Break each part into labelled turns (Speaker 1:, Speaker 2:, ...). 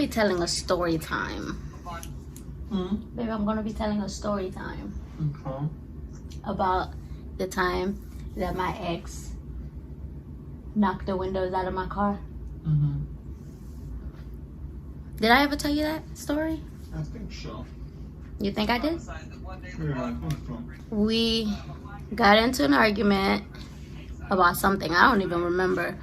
Speaker 1: be telling a story time. Baby, I'm gonna be telling a story time.
Speaker 2: Okay.
Speaker 1: About the time that my ex knocked the windows out of my car. Did I ever tell you that story?
Speaker 2: I think so.
Speaker 1: You think I did?
Speaker 2: Yeah, I think so.
Speaker 1: We got into an argument about something. I don't even remember.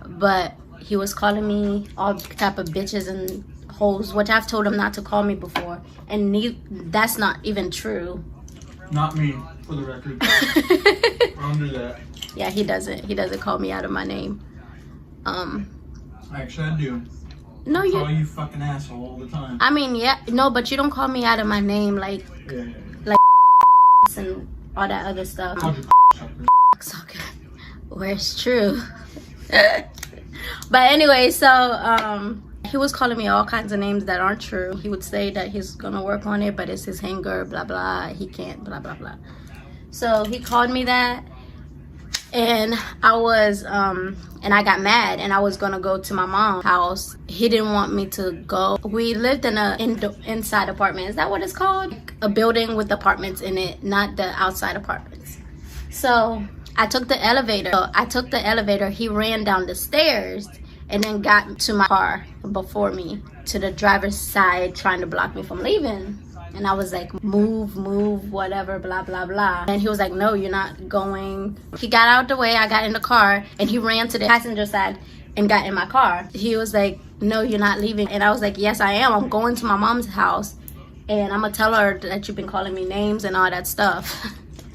Speaker 1: But he was calling me all type of bitches and hoes, which I've told him not to call me before. And that's not even true.
Speaker 2: Not me, for the record. I don't do that.
Speaker 1: Yeah, he doesn't. He doesn't call me out of my name.
Speaker 2: Actually, I do.
Speaker 1: No,
Speaker 2: I call you fucking asshole all the time.
Speaker 1: I mean, yeah, no, but you don't call me out of my name like
Speaker 2: Yeah.
Speaker 1: and all that other stuff.
Speaker 2: Called you sucker.
Speaker 1: Where it's true. But anyway, so he was calling me all kinds of names that aren't true. He would say that he's gonna work on it, but it's his hanger, blah blah. He can't, blah blah blah. So he called me that, and I was and I got mad, and I was gonna go to my mom's house. He didn't want me to go. We lived in a inside apartment. Is that what it's called? A building with apartments in it, not the outside apartments. So I took the elevator. He ran down the stairs and then got to my car before me to the driver's side, trying to block me from leaving. And I was like, move, whatever, blah, blah, blah. And he was like, no, you're not going. He got out the way. I got in the car and he ran to the passenger side and got in my car. He was like, no, you're not leaving. And I was like, yes, I am. I'm going to my mom's house and I'm gonna tell her that you've been calling me names and all that stuff.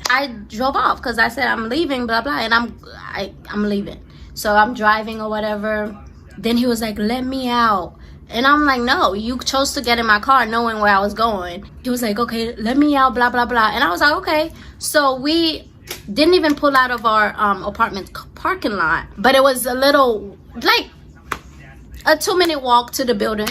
Speaker 1: I drove off because I said I'm leaving, blah, blah, and I'm leaving. So I'm driving or whatever. Then he was like, let me out. And I'm like, no, you chose to get in my car knowing where I was going. He was like, okay, let me out, blah, blah, blah. And I was like, okay. So we didn't even pull out of our apartment parking lot. But it was a little, like, a 2-minute walk to the building.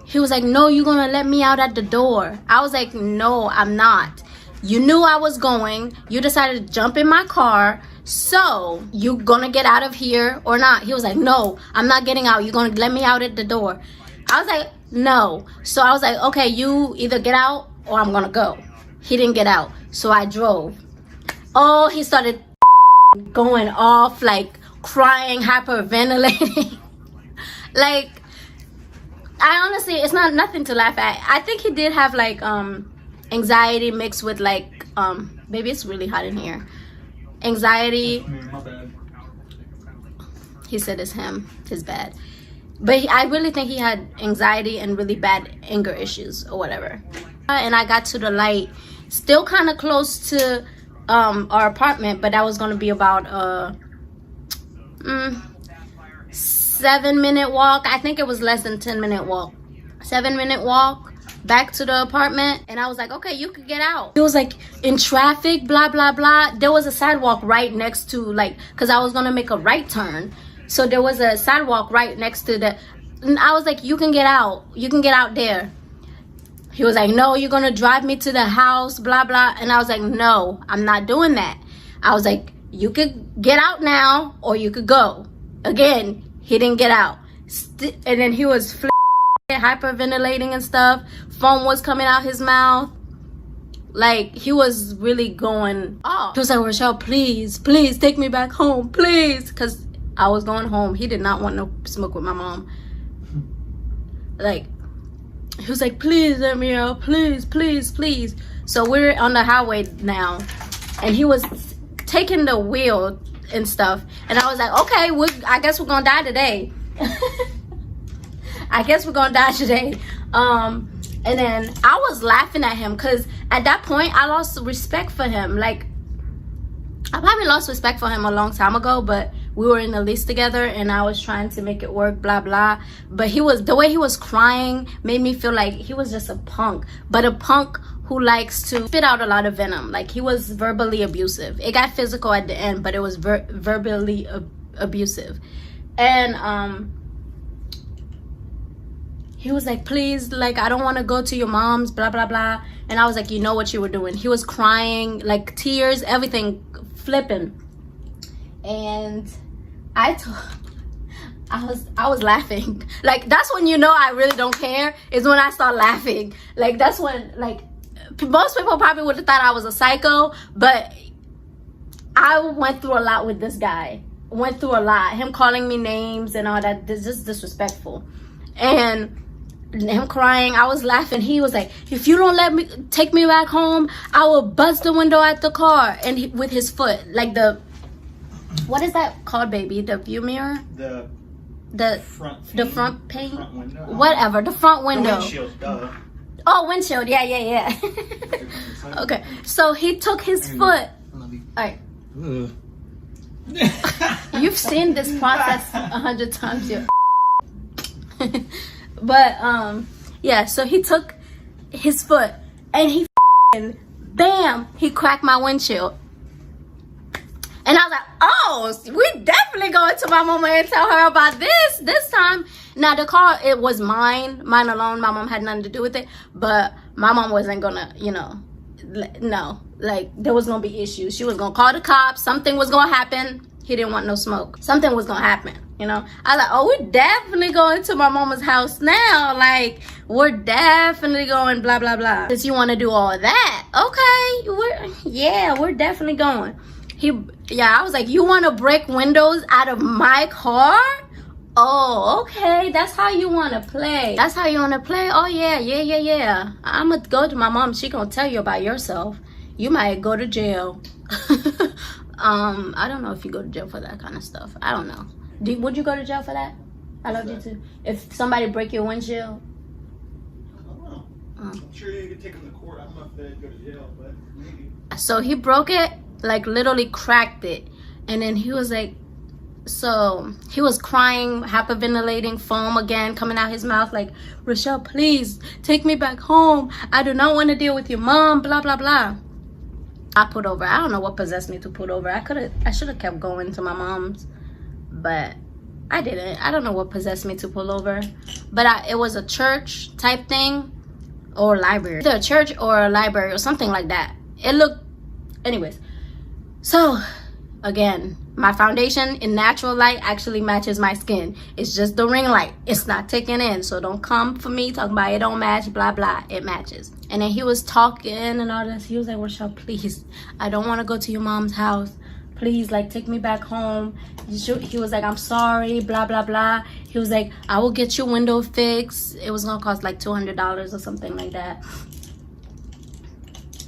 Speaker 1: He was like, no, you're going to let me out at the door. I was like, no, I'm not. You knew I was going. You decided to jump in my car. So you gonna get out of here or not? He was like, no, I'm not getting out. You're gonna let me out at the door. I was like, no. So I was like, okay, you either get out or I'm gonna go. He didn't get out. So I drove. Oh, he started going off, like crying, hyperventilating. Like, I honestly, it's not nothing to laugh at. I think he did have like anxiety mixed with like baby, it's really hot in here. Anxiety.
Speaker 2: My bad.
Speaker 1: He said it's him, his bad. But I really think he had anxiety and really bad anger issues or whatever. And I got to the light, still kind of close to our apartment, but that was going to be about a 7-minute walk. I think it was less than 10-minute walk. 7-minute walk back to the apartment. And I was like, okay, you could get out. It was like in traffic, blah blah blah. There was a sidewalk right next to, like, because I was gonna make a right turn, so there was a sidewalk right next to the, and I was like, you can get out there. He was like, no, you're gonna drive me to the house, blah blah. And I was like, no, I'm not doing that. I was like, you could get out now or you could go. Again, he didn't get out. And then he was hyperventilating and stuff. Foam was coming out his mouth. Like, he was really going off. He was like, Rochelle, please take me back home, please. Because I was going home. He did not want no smoke with my mom. Like, he was like, please let me out, please. So we're on the highway now, and he was taking the wheel and stuff. And I was like, okay, I guess we're gonna die today. I guess we're gonna die today. And then I was laughing at him because at that point I lost respect for him. Like, I probably lost respect for him a long time ago, but we were in the lease together and I was trying to make it work, blah blah. But the way he was crying made me feel like he was just a punk, but a punk who likes to spit out a lot of venom. Like, he was verbally abusive. It got physical at the end, but it was verbally abusive. And he was like, please, like, I don't want to go to your mom's, blah, blah, blah. And I was like, you know what you were doing. He was crying, like, tears, everything, flipping. And I I was laughing. Like, that's when you know I really don't care, is when I start laughing. Like, that's when, like, most people probably would have thought I was a psycho, but I went through a lot with this guy. Went through a lot. Him calling me names and all that, just disrespectful. And him crying, I was laughing. He was like, if you don't let me take me back home, I will bust the window at the car. And with his foot, like the, what is that called, baby? The view mirror? The front pane? Front window. Whatever, the front window.
Speaker 2: The windshield, duh.
Speaker 1: Oh, windshield, yeah. Okay, so he took his foot. Alright. You've seen this process 100 times, you. But yeah, so he took his foot and he bam, he cracked my windshield. And I was like, oh, we definitely going to my mama and tell her about this time. Now the car, it was mine alone. My mom had nothing to do with it, but my mom wasn't gonna, you know, no, like there was gonna be issues. She was gonna call the cops. Something was gonna happen. He didn't want no smoke. Something was gonna happen, you know. I was like, oh, we're definitely going to my mama's house now. Like, we're definitely going blah, blah, blah. Since you want to do all that, okay, we're definitely going. I was like, you want to break windows out of my car? Oh, okay, that's how you want to play. That's how you want to play? Oh, yeah. I'm going to go to my mom. She going to tell you about yourself. You might go to jail. I don't know if you go to jail for that kind of stuff. I don't know. Would you go to jail for that? I love you too. If somebody break your windshield?
Speaker 2: I don't know. I'm sure you could take them to court. I don't know if they'd go to jail, but maybe.
Speaker 1: So he broke it, like literally cracked it. And then he was like, so he was crying, hyperventilating, foam again coming out his mouth like, Rochelle, please take me back home. I do not want to deal with your mom, blah, blah, blah. I put over. I don't know what possessed me to put over. I should have kept going to my mom's, but I didn't. I don't know what possessed me to pull over, but it was a church type thing or library. Either a church or a library or something like that. It looked, anyways. So again, my foundation in natural light actually matches my skin. It's just the ring light. It's not taking in. So don't come for me talking about it don't match, blah, blah. It matches. And then he was talking and all this. He was like, Rochelle, please, I don't want to go to your mom's house. Please, like, take me back home. He was like, I'm sorry, blah, blah, blah. He was like, I will get your window fixed. It was going to cost like $200 or something like that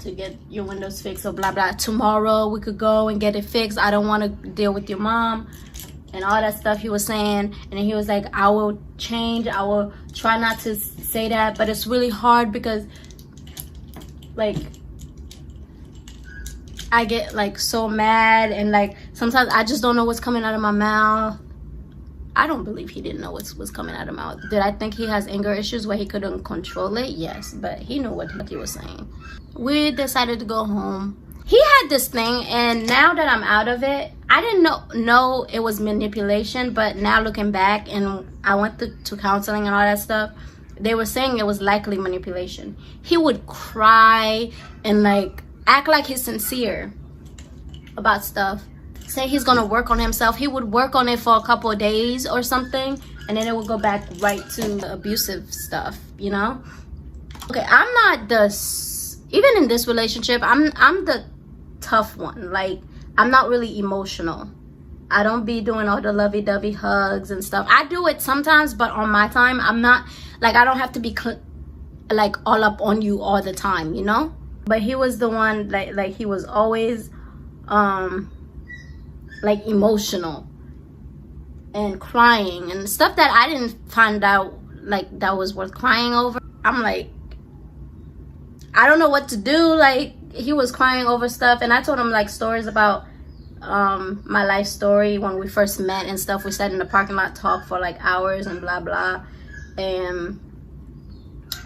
Speaker 1: to get your windows fixed or blah, blah. Tomorrow we could go and get it fixed. I don't want to deal with your mom and all that stuff he was saying. And then he was like, I will change. I will try not to say that, but it's really hard because, like, I get like so mad and like sometimes I just don't know what's coming out of my mouth. I don't believe he didn't know what was coming out of his mouth. Did I think he has anger issues where he couldn't control it? Yes, but he knew what he was saying. We decided to go home. He had this thing, and now that I'm out of it, I didn't know it was manipulation, but now looking back, and I went to counseling and all that stuff, they were saying it was likely manipulation. He would cry and like act like he's sincere about stuff. Say he's gonna work on himself. He would work on it for a couple of days or something, and then it would go back right to abusive stuff, you know? Okay, I'm not even in this relationship, I'm the tough one. Like, I'm not really emotional. I don't be doing all the lovey-dovey hugs and stuff. I do it sometimes, but on my time, I'm not, like, I don't have to be like all up on you all the time, you know? But he was the one, like he was always like emotional and crying and stuff that I didn't find out like that was worth crying over. I'm like, I don't know what to do. Like, he was crying over stuff, and I told him like stories about my life story when we first met and stuff. We sat in the parking lot, talked for like hours and blah blah, and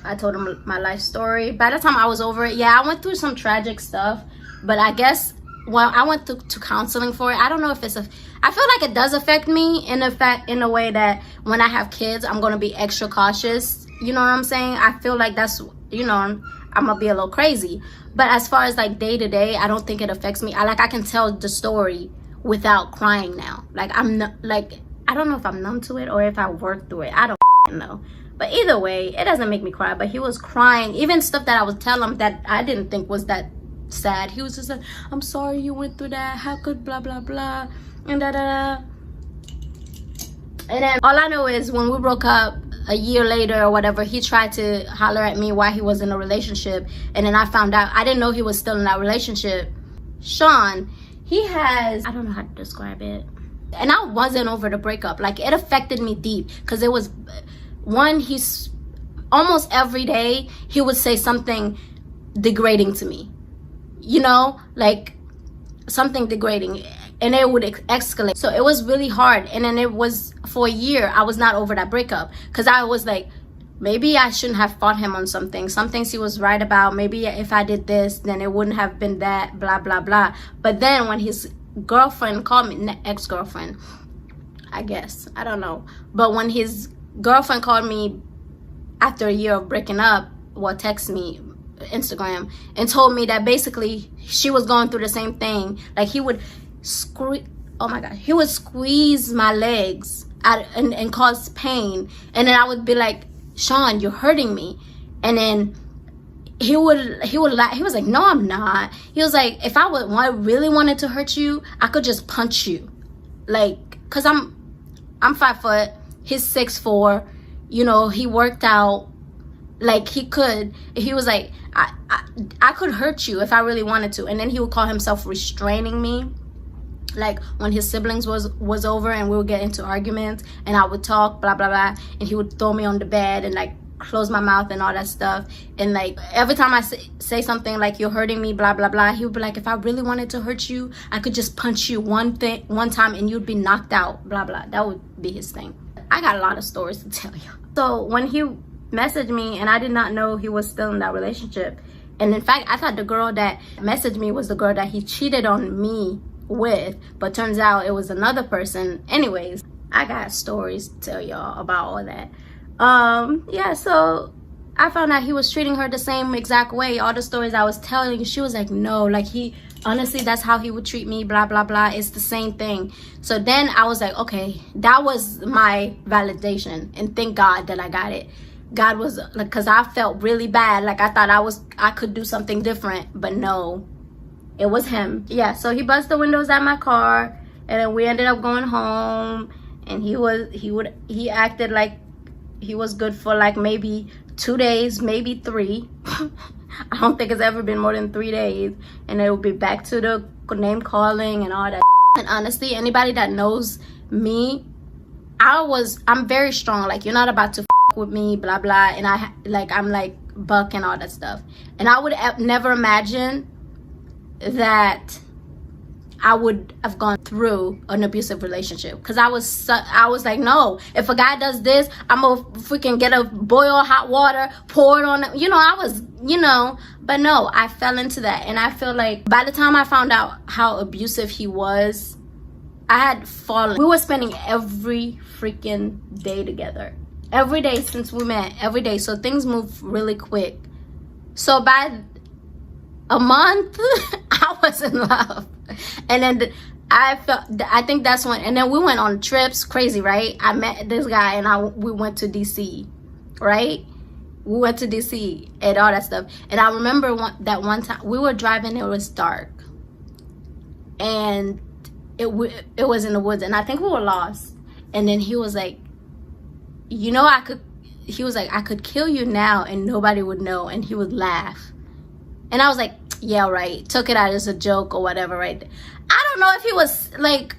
Speaker 1: I told him my life story. By the time I was over it, yeah, I went through some tragic stuff, but I guess when I went to counseling for it, I don't know if I feel like it does affect me in a way that when I have kids, I'm gonna be extra cautious. You know what I'm saying? I feel like that's, you know, I'm gonna be a little crazy. But as far as like day to day, I don't think it affects me. I can tell the story without crying now. Like, I'm not, like, I don't know if I'm numb to it or if I work through it. I don't know. But either way, it doesn't make me cry. But he was crying. Even stuff that I would tell him that I didn't think was that sad. He was just like, I'm sorry you went through that. How could blah, blah, blah. And da-da-da. And then all I know is when we broke up a year later or whatever, he tried to holler at me why he was in a relationship. And then I found out, I didn't know he was still in that relationship. Sean, he has, I don't know how to describe it. And I wasn't over the breakup. Like, it affected me deep. Because it was, one, he's almost every day, he would say something degrading to me. You know, like something degrading. And it would escalate. So it was really hard. And then it was, for a year, I was not over that breakup. Because I was like, maybe I shouldn't have fought him on something. Some things he was right about. Maybe if I did this, then it wouldn't have been that, blah, blah, blah. But then when his girlfriend called me, ex-girlfriend, I guess, I don't know. But when his girlfriend called me after a year of breaking up, well, text me, Instagram, and told me that basically she was going through the same thing. Like, he would he would squeeze my legs and cause pain, and then I would be like, Sean, you're hurting me. And then he would laugh. He was like, no, I'm not. He was like, if I really wanted to hurt you, I could just punch you. Like, cause I'm 5 foot, he's 6'4", you know, he worked out. Like, he was like, I could hurt you if I really wanted to. And then he would call himself restraining me. Like, when his siblings was over and we would get into arguments and I would talk, blah, blah, blah. And he would throw me on the bed and, like, close my mouth and all that stuff. And, like, every time I say something like, you're hurting me, blah, blah, blah, he would be like, if I really wanted to hurt you, I could just punch you one time and you'd be knocked out, blah, blah. That would be his thing. I got a lot of stories to tell you. So when he messaged me, and I did not know he was still in that relationship. And in fact, I thought the girl that messaged me was the girl that he cheated on me with, but turns out it was another person. Anyways, I got stories to tell y'all about all that. Yeah, so I found out he was treating her the same exact way. All the stories I was telling you, she was like, no, like, he honestly, that's how he would treat me, blah, blah, blah. It's the same thing. So then I was like, okay, that was my validation, and thank God that I got it. God was like, because I felt really bad. Like, I thought I could do something different, but no, it was him. Yeah, so he busted the windows at my car, and then we ended up going home, and he acted like he was good for like maybe 2 days, maybe 3. I don't think it's ever been more than 3 days, and it will be back to the name calling and all that. And honestly, anybody that knows me, I'm very strong. Like, you're not about to with me, blah blah. And I'm like buck and all that stuff. And I would never imagine that I would have gone through an abusive relationship, because I was like, no, if a guy does this, I'm gonna freaking get a boil hot water, pour it on it. You know, I was, you know, but no, I fell into that. And I feel like by the time I found out how abusive he was, I had fallen. We were spending every freaking day together. Every day since we met, every day. So things move really quick. So by a month, I was in love. And then I think that's when, and then we went on trips, crazy, right? I met this guy and we went to DC, right? We went to DC and all that stuff. And I remember that one time we were driving, it was dark. And it was in the woods, and I think we were lost. And then he was like, you know, I could kill you now and nobody would know. And he would laugh. And I was like, yeah, right. Took it out as a joke or whatever, right? I don't know if he was like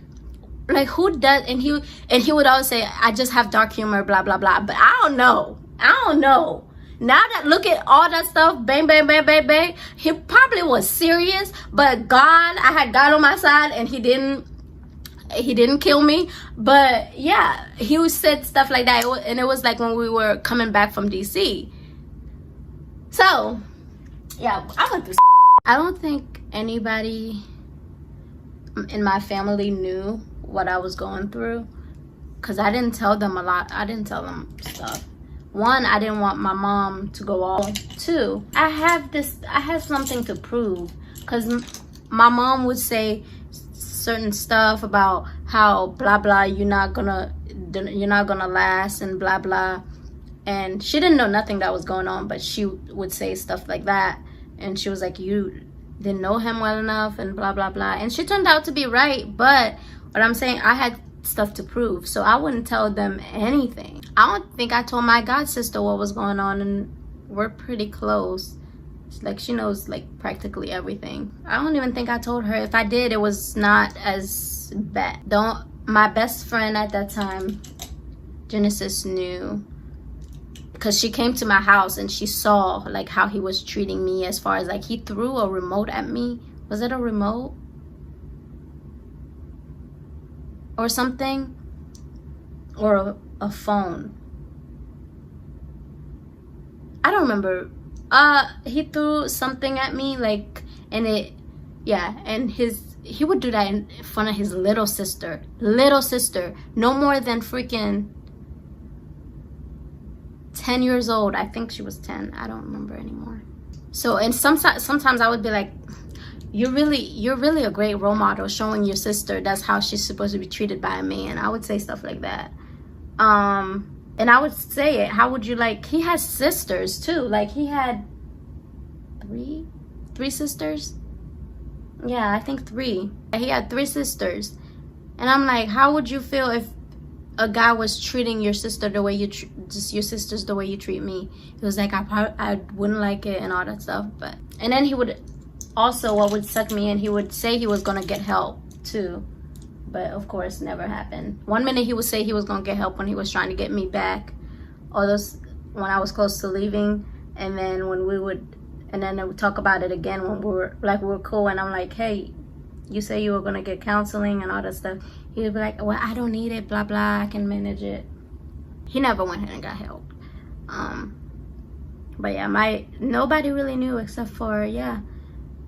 Speaker 1: who does, and he would always say, I just have dark humor, blah, blah, blah. But I don't know. Now that look at all that stuff, bang, bang, bang, bang, bang, he probably was serious. But God, I had God on my side, and he didn't kill me. But yeah, he said stuff like that, and it was like when we were coming back from DC. So yeah, I went through. I don't think anybody in my family knew what I was going through, because I didn't tell them a lot. I didn't tell them stuff. One, I didn't want my mom to go off. Two, I had something to prove, because my mom would say certain stuff about how blah blah, you're not gonna you're not gonna last and blah blah. And she didn't know nothing that was going on, but she would say stuff like that. And she was like, you didn't know him well enough and blah blah blah. And she turned out to be right, but what I'm saying, I had stuff to prove, so I wouldn't tell them anything. I don't think I told my god sister what was going on, and we're pretty close. Like, she knows like practically everything. I don't even think I told her. If I did, it was not as bad. My best friend at that time, Genesis, knew, because she came to my house and she saw like how he was treating me, as far as like he threw a remote at me. Was it a remote or something, or a phone? I don't remember. He threw something at me, like, and it, yeah, and he would do that in front of his little sister, no more than freaking 10 years old. I think she was 10. I don't remember anymore. So, and sometimes I would be like, you're really a great role model, showing your sister that's how she's supposed to be treated by a man. I would say stuff like that. And I would say it, how would you like, he has sisters too. Like, he had three sisters. Yeah, I think 3. He had 3 sisters. And I'm like, how would you feel if a guy was treating your sister the way your sisters the way you treat me? He was like, I wouldn't like it and all that stuff. But, and then he would also, what would suck me in, he would say he was gonna get help too, but of course never happened. One minute he would say he was gonna get help when he was trying to get me back, all those, when I was close to leaving, and then then they would talk about it again when we were cool, and I'm like, hey, you say you were gonna get counseling and all that stuff. He would be like, well, I don't need it, blah blah, I can manage it. He never went ahead and got help. But yeah, nobody really knew except for, yeah,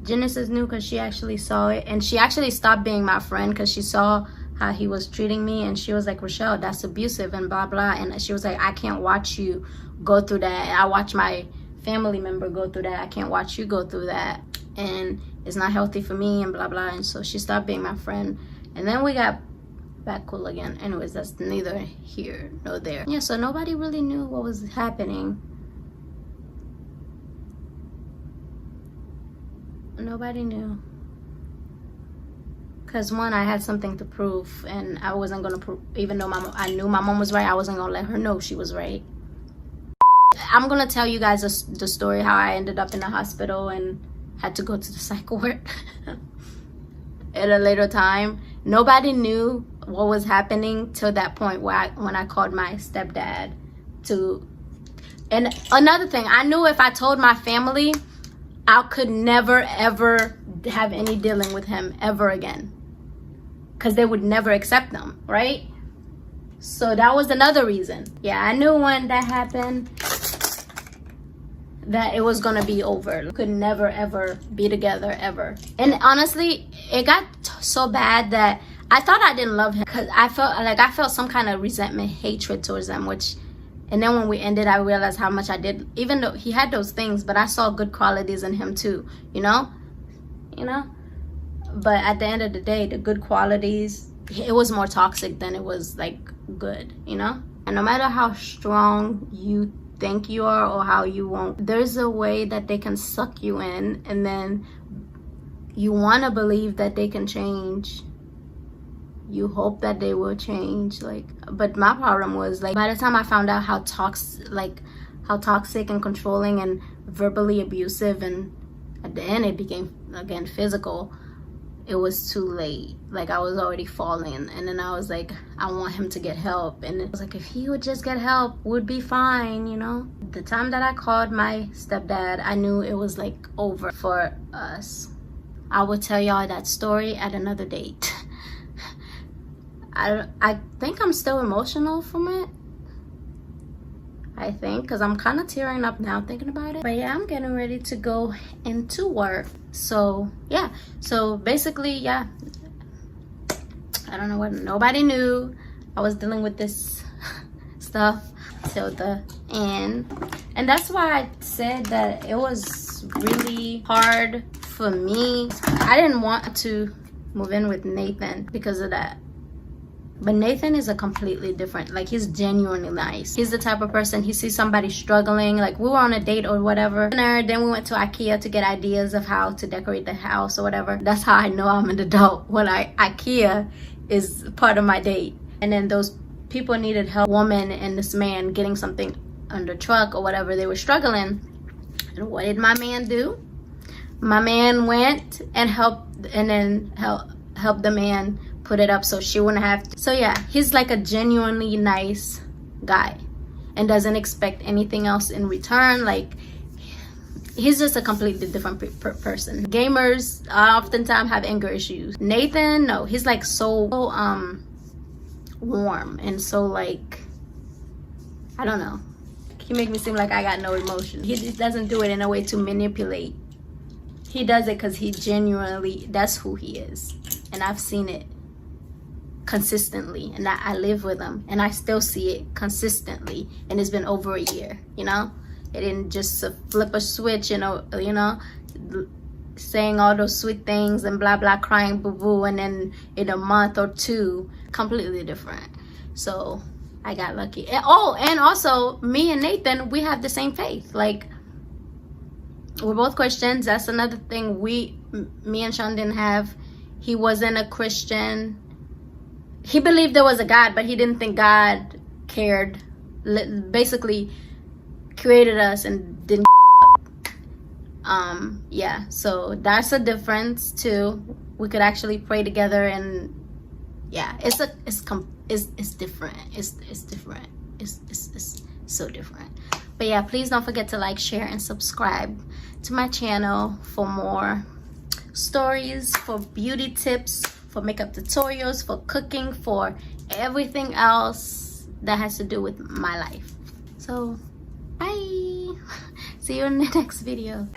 Speaker 1: Genesis knew, because she actually saw it, and she actually stopped being my friend because she saw how he was treating me, and she was like, Rochelle, that's abusive and blah blah. And she was like, I can't watch you go through that. I watch my family member go through that. I can't watch you go through that, and it's not healthy for me and blah blah. And so she stopped being my friend, and then we got back cool again. Anyways, that's neither here nor there. Yeah, so nobody really knew what was happening. Nobody knew, because one, I had something to prove, and I wasn't gonna prove, even though I knew my mom was right, I wasn't gonna let her know she was right. I'm gonna tell you guys the story how I ended up in the hospital and had to go to the psych ward at a later time. Nobody knew what was happening till that point when I called my stepdad to. And another thing, I knew if I told my family, I could never ever have any dealing with him ever again, because they would never accept them, right? So that was another reason. Yeah, I knew when that happened that it was gonna be over. We could never ever be together ever. And honestly, it got so bad that I thought I didn't love him, because I felt some kind of resentment, hatred towards him, which, and then when we ended, I realized how much I did, even though he had those things, but I saw good qualities in him too, you know. But at the end of the day, the good qualities, it was more toxic than it was like good, you know. And no matter how strong you think you are or how you won't, there's a way that they can suck you in, and then you want to believe that they can change. You hope that they will change, like. But my problem was, like, by the time I found out how toxic and controlling and verbally abusive, and at the end it became again physical, it was too late. Like, I was already falling, and then I was like, I want him to get help. And it was like, if he would just get help, we'd be fine, you know. The time that I called my stepdad, I knew it was like over for us. I will tell y'all that story at another date. I think I'm still emotional from it. I think, because I'm kind of tearing up now thinking about it. But yeah, I'm getting ready to go into work. So yeah, so basically, yeah, I don't know what, nobody knew I was dealing with this stuff till the end. And that's why I said that it was really hard for me. I didn't want to move in with Nathan because of that. But Nathan is a completely different, like, he's genuinely nice. He's the type of person, he sees somebody struggling, like we were on a date or whatever, then we went to IKEA to get ideas of how to decorate the house or whatever. That's how I know I'm an adult, when IKEA is part of my date. And then those people needed help, woman and this man, getting something on the truck or whatever. They were struggling. And what did my man do? My man went and helped, and then helped the man put it up so she wouldn't have to. So yeah, he's like a genuinely nice guy and doesn't expect anything else in return. Like, he's just a completely different person. Gamers oftentimes have anger issues. Nathan, no, he's like so warm and so, like, I don't know, he make me seem like I got no emotion. He just doesn't do it in a way to manipulate. He does it because he genuinely, that's who he is. And I've seen it consistently, and I live with him and I still see it consistently, and it's been over a year, you know. It didn't just flip a switch, you know, saying all those sweet things and blah blah, crying boo boo, and then in a month or two, completely different. So I got lucky. And, oh, and also me and Nathan, we have the same faith. Like, we're both Christians. That's another thing me and Sean didn't have. He wasn't a Christian. He believed there was a God, but he didn't think God cared. Basically created us and didn't. Yeah, so that's a difference too. We could actually pray together, and yeah, it's different. It's different. It's so different. But yeah, please don't forget to like, share, and subscribe to my channel for more stories, for beauty tips, for makeup tutorials, for cooking, for everything else that has to do with my life. So bye. See you in the next video.